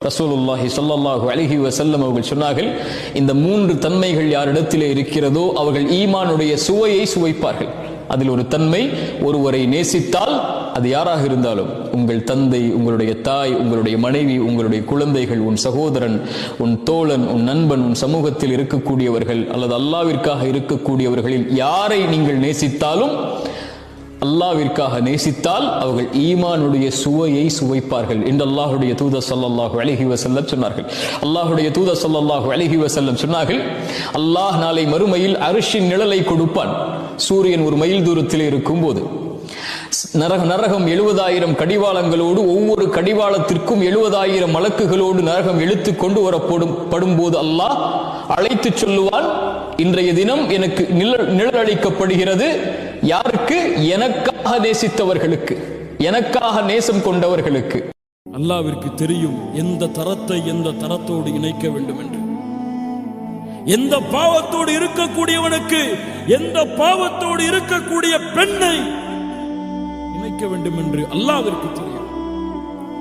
ரசூலுல்லாஹி ஸல்லல்லாஹு அலைஹி வஸல்லம் அவர்கள் சொன்னார்கள், இந்த மூன்று தன்மைகள் யாரிடத்திலே இருக்கிறதோ அவர்கள் ஈமானுடைய சுவையை சுவைப்பார்கள். அதில் ஒரு தன்மை, ஒருவரை நேசித்தால் அது யாராக இருந்தாலும், உங்கள் தந்தை, உங்களுடைய தாய், உங்களுடைய மனைவி, உங்களுடைய குழந்தைகள், உன் சகோதரன், உன் தோழன், உன் நண்பன், உன் சமூகத்தில் இருக்கக்கூடியவர்கள் அல்லது அல்லாஹ்விற்காக இருக்கக்கூடியவர்களில் யாரை நீங்கள் நேசித்தாலும், அல்லாஹ்விற்காக நேசித்தால் அவர்கள் ஈமானுடைய சுவையை சுவைப்பார்கள் என்று அல்லாஹ்வுடைய தூதர் ஸல்லல்லாஹு அலைஹி வஸல்லம் சொன்னார்கள். அல்லாஹ்வுடைய தூதர் ஸல்லல்லாஹு அலைஹி வஸல்லம் சொன்னார்கள், அல்லாஹ் நாளை மறுமையில் அர்ஷின் நிழலை கொடுப்பான். சூரியன் ஒரு மைல் தூரத்தில் இருக்கும் போது நரகம் 70,000 கடிவாளங்களோடு, ஒவ்வொரு கடிவாளத்திற்கும் 70,000 மலக்குகளோடு நரகம் இழுத்து கொண்டு வரப்படும் போது அல்லாஹ் அழைத்து சொல்லுவான், இன்றைய தினம் எனக்கு நிழல் அளிக்கப்படுகிறது. யாருக்கு? எனக்காக நேசித்தவர்களுக்கு, எனக்காக நேசம் கொண்டவர்களுக்கு. அல்லாஹ்விற்கு தெரியும் எந்த தரத்தை எந்த தரத்தோடு இணைக்க வேண்டும் என்று. எந்த பாவத்தோடு இருக்கக்கூடியவனுக்கு எந்த பாவத்தோடு இருக்கக்கூடிய பெண்ணை இணைக்க வேண்டும் என்று அல்லாஹ்விற்கு தெரியும்.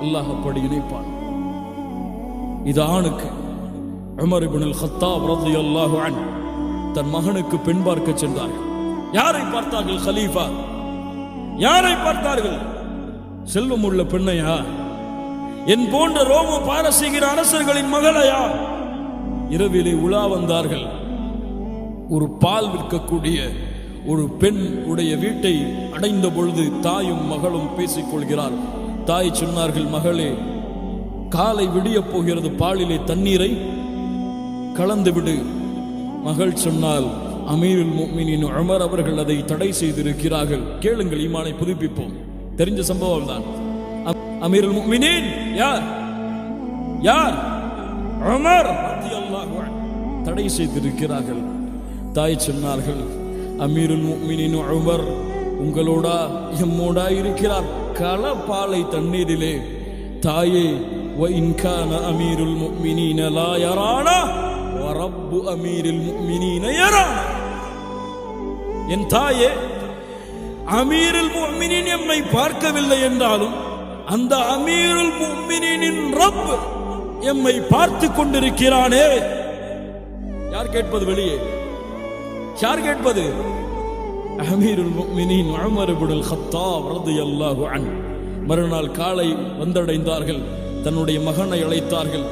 அல்லாஹ் அப்படி இணைப்பான். இது ஆணுக்கு. உமர் இப்னுல் கத்தாப் ரலியல்லாஹு அன்ஹு தன் மகனுக்கு பெண் பார்க்க சென்றார்கள். யாரை பார்த்தார்கள்? கலீஃபா. யாரை பார்த்தார்கள்? செல்வம் உள்ள பெண்ணையா? என் போன்ற ரோம பாரசீக அரசர்களின் மகளையா? இரவிலே உலா வந்தார்கள். ஒரு பால் விற்கக்கூடிய ஒரு பெண் உடைய வீட்டை அடைந்த பொழுது தாயும் மகளும் பேசிக் கொள்கிறார். தாய் சொன்னார்கள், மகளே, காலை விடிய போகிறது, பாலிலே தண்ணீரை கலந்து விடு. மகள் சொன்னால், அமீருல் முஃமினீன் உமர் அவர்கள் அதை தடை செய்திருக்கிறார்கள், கேளுங்கள், ஈமானை புதுப்பிப்போம். தெரிஞ்ச சம்பவம் தான். அமீருல் முஃமினீன் யார்? யார்? உமர் ரலியல்லாஹு அன்ஹு தடை செய்திருக்கிறார்கள். தாய் சொன்னார்கள், அமீருல் முஃமினீன் உமர் உங்களோடா எம்மோடா இருக்கிறார், கள பாலை தண்ணீரிலே. தாயே, வ இன் கான அமீருல் முஃமினீன லா யரானா வ ரப்பு அமீருல் முஃமினீன யரானா. என் தாயே, அமீருல் முஃமினீன் எம்மை பார்க்கவில்லை என்றாலும் அந்த அமீருல் முஃமினீனின் ரப் எம்மை பார்த்து கொண்டிருக்கிறானே. யார் கேட்பது? வெளியே யார் கேட்பது? அமீருல் முஃமினீன் உமர் இப்னுல் கத்தாப் ரலியல்லாஹு அன்ஹு. மறுநாள் காலை வந்தடைந்தார்கள். தன்னுடைய மகனை அழைத்தார்கள்.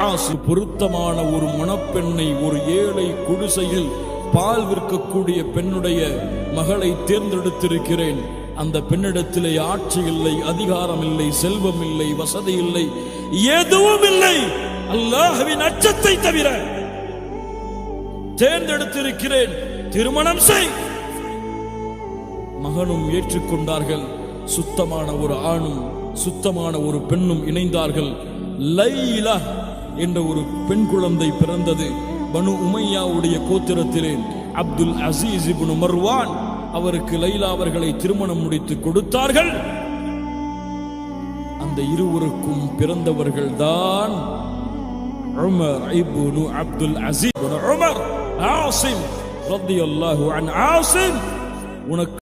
ஆசு பொருத்தமான ஒரு மணப்பெண்ணை, ஒரு ஏழை குடிசையில் பால் விற்கக்கூடிய பெண்ணுடைய மகளை தேர்ந்தெடுத்திருக்கிறேன். அந்த பெண்ணிடத்திலே ஆட்சி இல்லை, அதிகாரம் இல்லை, செல்வம் இல்லை, வசதி இல்லை, எதுவும் இல்லை, அல்லாஹ்வின் அச்சத்தை தவிர தேர்ந்தெடுத்திருக்கிறேன், திருமணம் செய். மகனும் ஏற்றுக்கொண்டார்கள். சுத்தமான ஒரு ஆணும் சுத்தமான ஒரு பெண்ணும் இணைந்தார்கள். லைலா என்ற ஒரு பெண் குழந்தை பிறந்தது. பனு உமையாவுடைய கோத்திரத்திலே அப்துல் அசீஸ் இப்னு மர்வான் அவருக்கு லைலா அவர்களை திருமணம் முடித்து கொடுத்தார்கள். அந்த இருவருக்கும் பிறந்தவர்கள் தான் உமர் இப்னு அப்துல் அசீஸ் இப்னு உமர் ஆசிம் ரலியல்லாஹு அன்ஹு. ஆசிம், உனக்கு